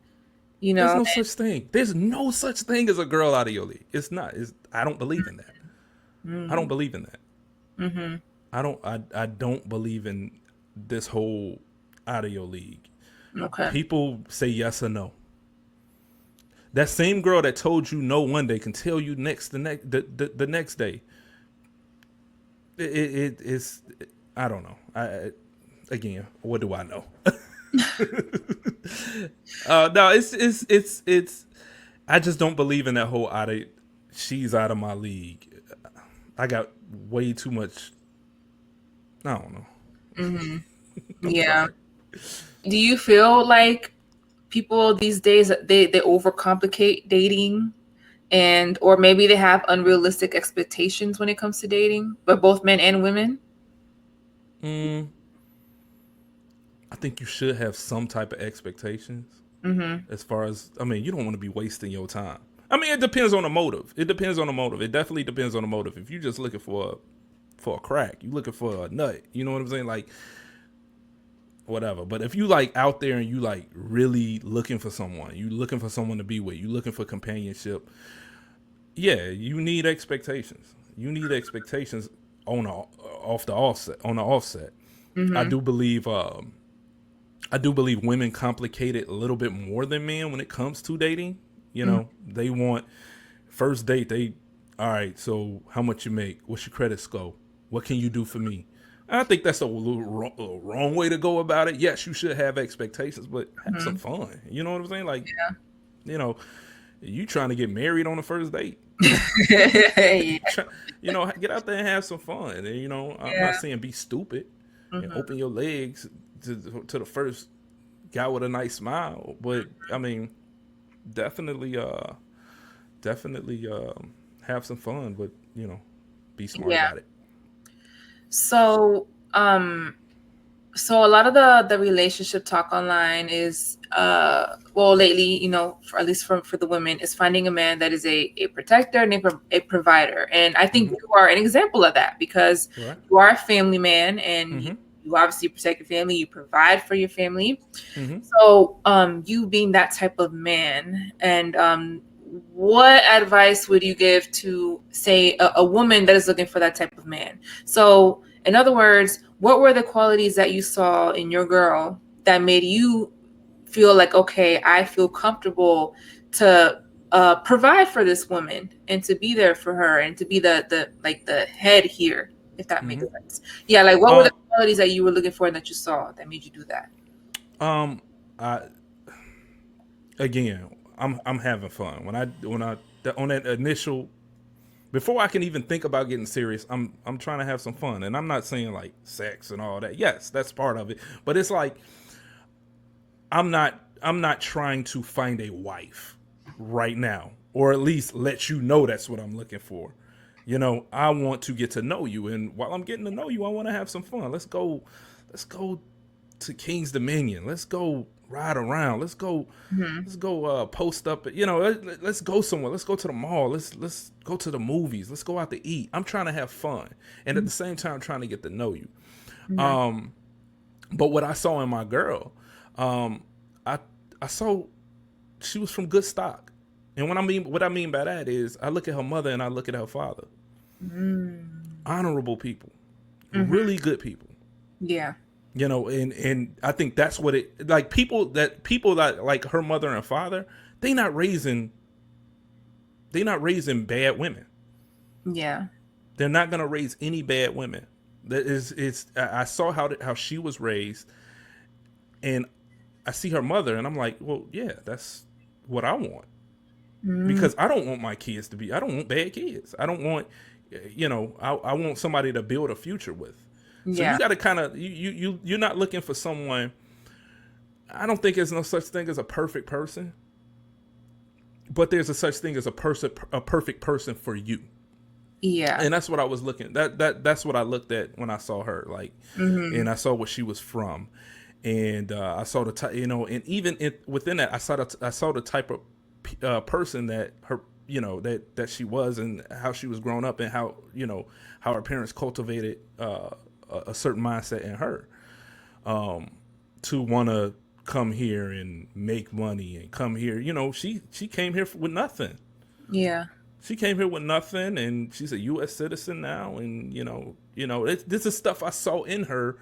Speaker 1: You
Speaker 2: There's
Speaker 1: know.
Speaker 2: no such thing. There's no such thing as a girl out of your league. It's not. I don't believe in that. I don't
Speaker 1: Mm-hmm.
Speaker 2: believe in that.
Speaker 1: Mm-hmm.
Speaker 2: I don't believe in this whole out of your league.
Speaker 1: Okay.
Speaker 2: People say yes or no. That same girl that told you no one day can tell you the next day. It's I don't know. Again, what do I know? No, it's. I just don't believe in that whole out of. She's out of my league. I got way too much. I don't know.
Speaker 1: Mm-hmm.
Speaker 2: I'm
Speaker 1: Yeah.
Speaker 2: sorry.
Speaker 1: Do you feel like people these days they overcomplicate dating, and or maybe they have unrealistic expectations when it comes to dating, but both men and women?
Speaker 2: Mm, I think you should have some type of expectations.
Speaker 1: Mm-hmm.
Speaker 2: As far as I mean, you don't want to be wasting your time. I mean, it depends on the motive. It depends on the motive. It definitely depends on the motive. If you're just looking for a crack, you looking for a nut. You know what I'm saying? Like whatever. But if you like out there and you like really looking for someone, you looking for someone to be with, you looking for companionship. Yeah, you need expectations. You need expectations on off the offset. On the offset, I
Speaker 1: Mm-hmm.
Speaker 2: do believe. I do believe women complicate it a little bit more than men when it comes to dating. You
Speaker 1: Mm-hmm.
Speaker 2: know, they want first date. They all right. So how much you make? What's your credit score? What can you do for me? I think that's a little wrong way to go about it. Yes, you should have expectations, but have some
Speaker 1: Mm-hmm.
Speaker 2: fun. You know what I'm saying? Like,
Speaker 1: Yeah.
Speaker 2: you know, you trying to get married on the first date.
Speaker 1: Yeah.
Speaker 2: You know, get out there and have some fun. And, you know, I'm not
Speaker 1: Yeah.
Speaker 2: saying be stupid and
Speaker 1: Mm-hmm.
Speaker 2: open your legs to the first guy with a nice smile, but I mean, definitely, definitely have some fun, but you know, be smart
Speaker 1: Yeah.
Speaker 2: about it.
Speaker 1: So, so a lot of the relationship talk online is well lately, you know, for at least for the women, is finding a man that is a protector and a provider. And I think
Speaker 2: Mm-hmm.
Speaker 1: you are an example of that because
Speaker 2: Right.
Speaker 1: you are a family man, and
Speaker 2: Mm-hmm.
Speaker 1: you obviously protect your family, you provide for your family.
Speaker 2: Mm-hmm.
Speaker 1: So you being that type of man, and what advice would you give to say a woman that is looking for that type of man? So in other words, what were the qualities that you saw in your girl that made you feel like, okay, I feel comfortable to provide for this woman and to be there for her and to be the like the head here, if that makes
Speaker 2: Mm-hmm.
Speaker 1: sense. Yeah, like what were the
Speaker 2: Um,
Speaker 1: qualities that you were looking for and that you saw that made you do that?
Speaker 2: um, I again, I'm having fun when I on that initial before I can even think about getting serious. I'm trying to have some fun, and I'm not saying like sex and all that. Yes, that's part of it, but it's like I'm not trying to find a wife right now, or at least let you know that's what I'm looking for. You know, I want to get to know you, and while I'm getting to know you, I want to have some fun. Let's go to King's Dominion. Let's go ride around.
Speaker 1: Hmm.
Speaker 2: Let's go post up. You know, let's go somewhere. Let's go to the mall. Let's go to the movies. Let's go out to eat. I'm trying to have fun, and at the same time, trying to get to know you.
Speaker 1: Hmm.
Speaker 2: Um, but what I saw in my girl, um, I I saw she was from good stock. And what I mean by that is I look at her mother and I look at her father.
Speaker 1: Mm.
Speaker 2: Honorable people,
Speaker 1: Hmm.
Speaker 2: really good people.
Speaker 1: Yeah.
Speaker 2: You know, and I think that's what it like people that like her mother and father, they not raising bad women.
Speaker 1: Yeah.
Speaker 2: They're not gonna raise any bad women. That is it's I saw how she was raised, and I see her mother, and I'm like, well, yeah, that's what I want,
Speaker 1: Mm,
Speaker 2: because I don't want my kids to be. I don't want bad kids. I don't want, I want somebody to build a future with. So you
Speaker 1: yeah.
Speaker 2: got to kind of you're not looking for someone. I don't think there's no such thing as a perfect person, but there's a such thing as a perfect person for you.
Speaker 1: Yeah.
Speaker 2: And that's what I was looking. That's what I looked at when I saw her. Like,
Speaker 1: Mm-hmm.
Speaker 2: and I saw what she was from, and I saw the type, and even within that, I saw the type of person that her, that she was, and how she was grown up, and how how her parents cultivated a certain mindset in her, to want to come here and make money and come here. She came here with nothing.
Speaker 1: Yeah.
Speaker 2: She came here with nothing, and she's a U.S. citizen now. And this is stuff I saw in her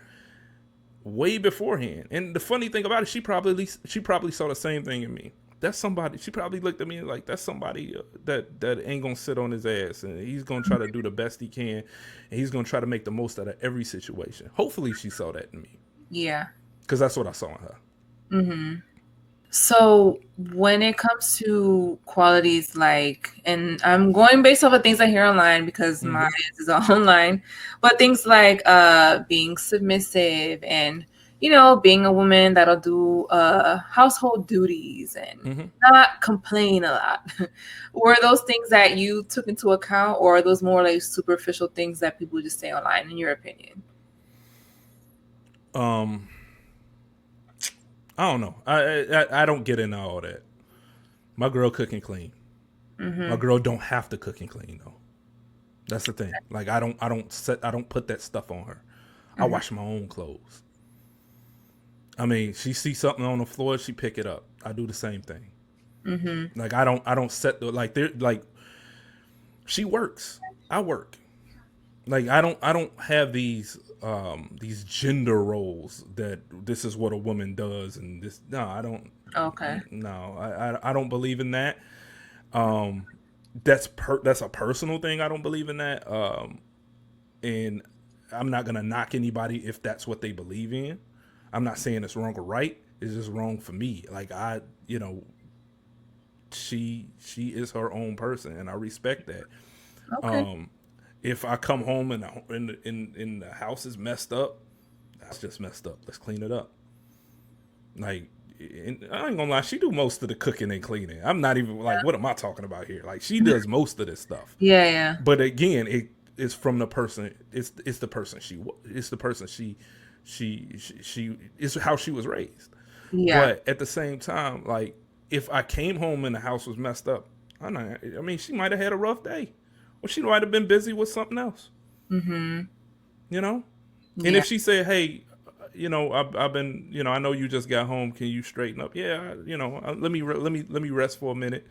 Speaker 2: way beforehand. And the funny thing about it, she probably saw the same thing in me. That's somebody. She probably looked at me like, that's somebody that ain't gonna sit on his ass, and he's gonna try to do the best he can, and he's gonna try to make the most out of every situation. Hopefully, she saw that in me,
Speaker 1: Yeah.
Speaker 2: because that's what I saw in her.
Speaker 1: Mm-hmm. So when it comes to qualities like, and I'm going based off of things I hear online because
Speaker 2: Mm-hmm.
Speaker 1: mine is all online, but things like being submissive and being a woman that'll do household duties and
Speaker 2: Mm-hmm.
Speaker 1: not complain a lot. Were those things that you took into account, or are those more like superficial things that people just say online, in your opinion?
Speaker 2: Um, I don't know. I don't get into all that. My girl cook and clean. My
Speaker 1: Mm-hmm.
Speaker 2: girl don't have to cook and clean though. That's the thing. Like, I don't put that stuff on her. I
Speaker 1: Mm-hmm.
Speaker 2: wash my own clothes. I mean, she sees something on the floor, she pick it up. I do the same thing.
Speaker 1: Mm-hmm.
Speaker 2: Like, I don't set the, like, there, like, she works. I work. Like, I don't have these gender roles that this is what a woman does, and this, no, I don't.
Speaker 1: Okay.
Speaker 2: No, I don't believe in that. Um, that's a personal thing. I don't believe in that. And I'm not gonna knock anybody if that's what they believe in. I'm not saying it's wrong or right. It's just wrong for me. Like, she is her own person, and I respect that.
Speaker 1: Okay.
Speaker 2: Um, if I come home and the house is messed up, that's just messed up. Let's clean it up. Like, and I ain't gonna lie, she do most of the cooking and cleaning. I'm not even like, what am I talking about here? Like, she does most of this stuff.
Speaker 1: Yeah. Yeah.
Speaker 2: But again, it's from the person. It's the person it's the person she it's how she was raised.
Speaker 1: Yeah.
Speaker 2: But at the same time, like, if I came home and the house was messed up, I mean, she might have had a rough day, or she might have been busy with something else,
Speaker 1: Mm-hmm.
Speaker 2: you know. And
Speaker 1: Yeah.
Speaker 2: if she said, "Hey, I've been, I know you just got home. Can you straighten up?" Yeah, let me rest for a minute.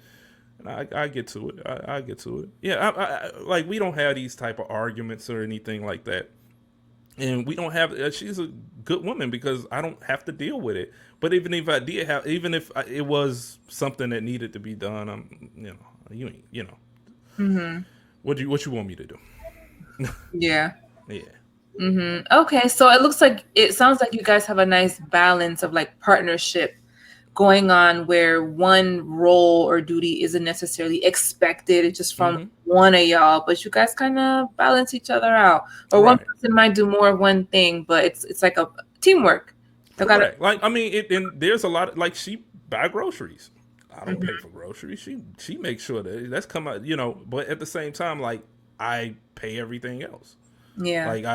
Speaker 2: And I get to it. I get to it. Yeah, like, we don't have these type of arguments or anything like that, and we don't have. She's a good woman because I don't have to deal with it. But even if I did have, even if it was something that needed to be done, you ain't,
Speaker 1: Mm-hmm.
Speaker 2: what you want me to do?
Speaker 1: Yeah.
Speaker 2: Yeah.
Speaker 1: Mm-hmm. Okay, so it sounds like you guys have a nice balance of like partnership going on, where one role or duty isn't necessarily expected just from
Speaker 2: Mm-hmm.
Speaker 1: one of y'all, but you guys kind of balance each other out. Or one
Speaker 2: Right.
Speaker 1: person might do more of one thing, but it's like a teamwork. You gotta.
Speaker 2: Correct. Like, I mean, and there's a lot of, like, she buy groceries. I don't pay
Speaker 1: Mhm.
Speaker 2: for groceries. She makes sure that that's come out. But at the same time, like, I pay everything else.
Speaker 1: Yeah.
Speaker 2: Like,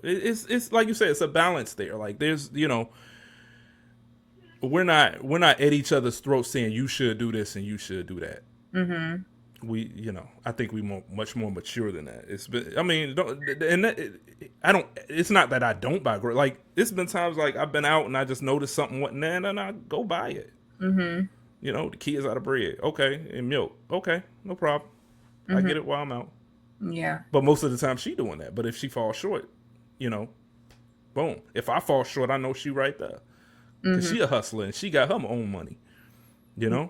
Speaker 2: it's like you said, it's a balance there. Like, there's, we're not at each other's throats saying you should do this and you should do that.
Speaker 1: Mm-hmm.
Speaker 2: I think we more much more mature than that. It's been, I mean, and I don't. It's not that I don't buy groceries. Like, it's been times like I've been out and I just noticed something wasn't there, and then I go buy it.
Speaker 1: Mm-hmm.
Speaker 2: The kids out of bread, okay, and milk, okay, no problem. I
Speaker 1: Mm-hmm.
Speaker 2: get it while I'm out.
Speaker 1: Yeah.
Speaker 2: But most of the time she doing that. But if she falls short, you know, boom. If I fall short, I know she right there, cause
Speaker 1: Mm-hmm.
Speaker 2: she a hustler and she got her own money. You know.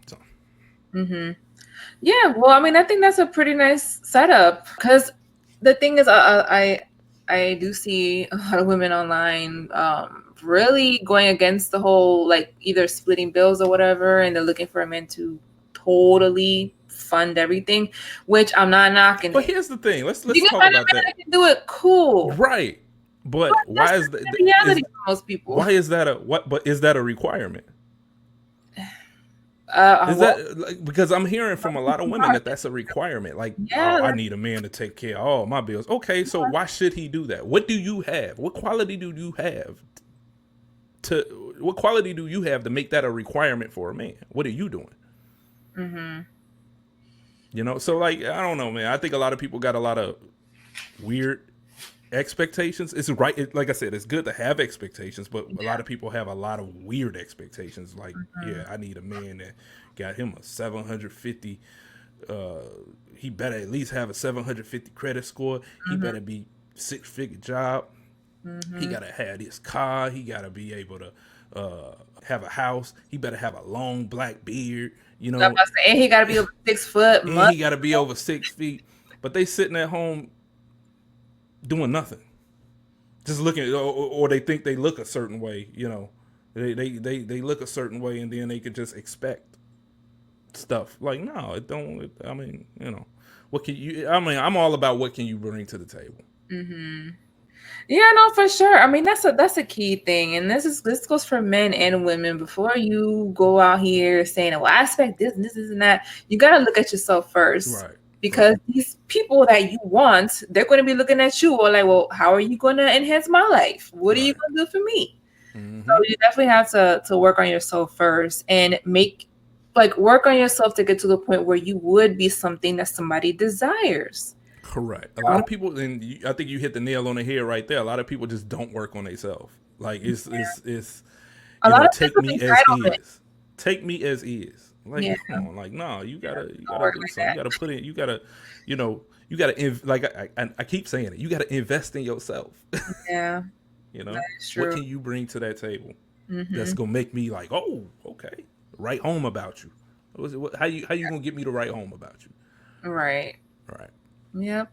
Speaker 2: So.
Speaker 1: Mm-hmm. Yeah, well, I mean, I think that's a pretty nice setup because the thing is, I I do see a lot of women online really going against the whole, like, either splitting bills or whatever, and they're looking for a man to totally fund everything, which I'm not knocking
Speaker 2: But
Speaker 1: it.
Speaker 2: here's the thing. Let's
Speaker 1: You can
Speaker 2: talk
Speaker 1: find a
Speaker 2: about
Speaker 1: man
Speaker 2: that.
Speaker 1: that can do it, cool.
Speaker 2: Right.
Speaker 1: But
Speaker 2: But
Speaker 1: that's
Speaker 2: why is
Speaker 1: not
Speaker 2: that?
Speaker 1: the reality for most people.
Speaker 2: Why is that a what? But is that a requirement? Is
Speaker 1: Well,
Speaker 2: that like, because I'm hearing from a lot of women that that's a requirement? Like,
Speaker 1: yeah,
Speaker 2: oh, I need a man to take care of all my bills. Okay, so why should he do that? What do you have? What quality do you have to? What quality do you have to make that a requirement for a man? What are you doing?
Speaker 1: mm-hmm.
Speaker 2: You know, so like I don't know, man. I think a lot of people got a lot of weird expectations. It's right. Like I said, it's good to have expectations, but a lot of people have a lot of weird expectations. Like, yeah, I need a man that got him a 750. He better at least have a 750 credit score. He better be 6-figure job. He gotta have this car. He gotta be able to have a house. He better have a long black beard. You know,
Speaker 1: And he got to be over 6 foot.
Speaker 2: and he gotta be over 6 feet. But they sitting at home doing nothing, just looking, or they think they look a certain way. You know, they look a certain way, and then they could just expect stuff. Like, no, it don't. I mean, you know, what can you? I mean, I'm all about what can you bring to the table.
Speaker 1: Mm-hmm. Yeah, no, for sure. I mean, that's a key thing, and this goes for men and women. Before you go out here saying, "Well, I expect this and that," you got to look at yourself first.
Speaker 2: Right.
Speaker 1: Because these people that you want, they're going to be looking at you or like, well, how are you going to enhance my life? What are you going to do for me?
Speaker 2: Mm-hmm.
Speaker 1: So you definitely have to work on yourself first and work on yourself to get to the point where you would be something that somebody desires.
Speaker 2: Correct. A lot of people, and I think you hit the nail on the head right there. A lot of people just don't work on themselves. Like it's
Speaker 1: A lot of
Speaker 2: take me as is. Take me as is. Like, come on, like, no, you gotta do something. You gotta put in. You gotta, you know, you gotta like I keep saying it. You gotta invest in yourself.
Speaker 1: Yeah.
Speaker 2: You know, what can you bring to that table that's gonna make me like, oh, okay, write home about you. How you gonna get me to write home about you?
Speaker 1: Right.
Speaker 2: Right.
Speaker 1: Yep.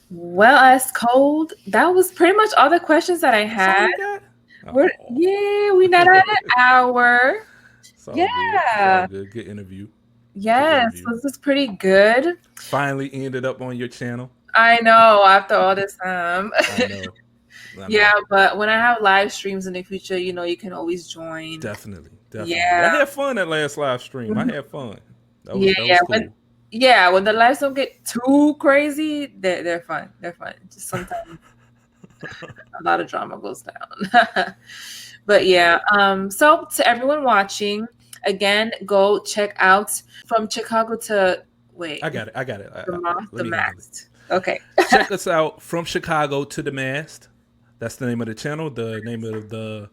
Speaker 1: Well, Ice Cold, that was pretty much all the questions that I had. We not at an hour.
Speaker 2: Good. It's all good. Good interview.
Speaker 1: Yes, this is pretty good.
Speaker 2: Finally ended up on your channel.
Speaker 1: I know, after all this time.
Speaker 2: I know.
Speaker 1: Yeah, but when I have live streams in the future, you know, you can always join.
Speaker 2: Definitely. Yeah. I had fun that last live stream. I had fun. That was cool.
Speaker 1: When the lives don't get too crazy, they're fun. They're fun. Just sometimes a lot of drama goes down. But yeah, so to everyone watching, again, go check out From Chicago to I got it. Dummast. Okay.
Speaker 2: Check us out, From Chicago to Dummast. That's the name of the channel. The name of the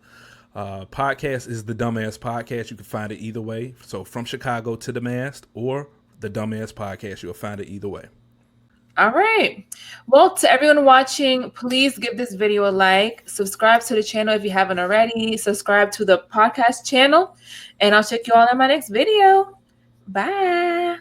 Speaker 2: podcast is the Dummast Podcast. You can find it either way. So From Chicago to Dummast or the Dummast Podcast. You'll find it either way.
Speaker 1: All right. Well, to everyone watching, please give this video a like. Subscribe to the channel if you haven't already. Subscribe to the podcast channel. And I'll check you all in my next video. Bye.